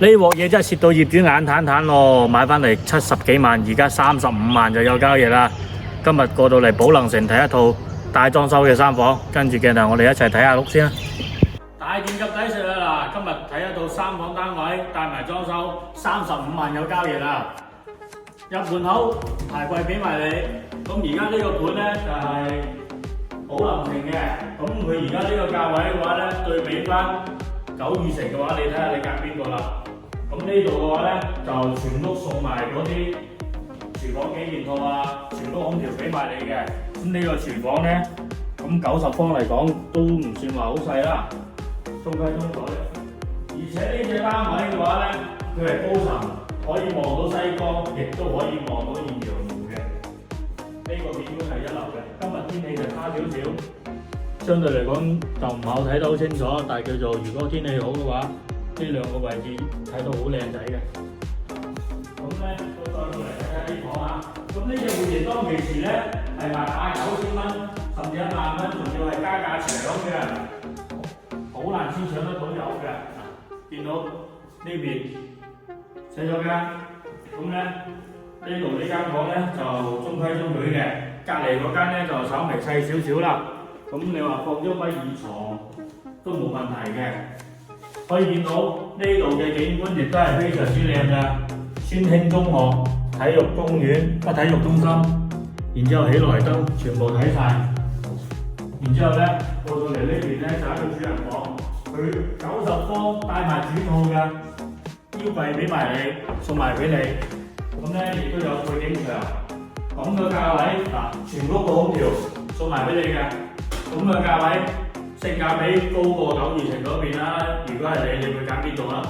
呢鑊嘢真係蝕到業主眼攤攤咯，買翻嚟70幾萬，而家35萬就有交易啦。今日過到嚟寶能城睇一套大裝修嘅3房，跟住鏡頭我哋一齊睇下屋先啦。大件及抵食啦！嗱，今日睇一套3房單位，帶埋裝修，35萬有交易啦。入門口排櫃俾埋你。咁而家呢個盤咧就係寶能城嘅，咁佢而家呢個價位嘅話咧，對比翻9二城嘅話，你睇下你揀邊個啦。咁呢度嘅話咧，就全屋送埋嗰啲廚房幾件套啊，全屋空調俾埋你嘅。咁呢個廚房咧，咁90方嚟講都唔算話好細啦，中規中矩。而且呢隻單位嘅話咧，佢係高層，可以望到西江，亦都可以望到艷陽湖嘅。呢個景觀係一流嘅。今日天氣就差少少，相對嚟講就唔係好睇得好清楚，但係叫做如果天氣好嘅話，呢兩個位置睇到好靚仔嘅。咁咧，再過嚟睇睇呢房啊。咁呢隻活兒當其時咧係賣89,000蚊，甚至1萬蚊，仲要係加價搶嘅，好難先搶得到有嘅。見到呢邊寫咗間，咁咧呢度呢間房咧就中規中矩嘅，隔離嗰間咧就稍微細少少啦。咁你話放張威爾床都冇問題嘅。可以見到呢度嘅景觀亦都係非常之靚嘅，宣興中學、體育公園、體育中心，然之後喜來登全部睇晒。然之後咧過到嚟呢邊咧就係一個主人房，佢90方帶埋主套嘅腰櫃俾埋你，送埋俾你。咁咧亦都有背景牆，咁嘅價位嗱，全屋個空調送埋俾你嘅，咁嘅價位。性價比高過9二城嗰邊啦，如果係你會揀邊度啊？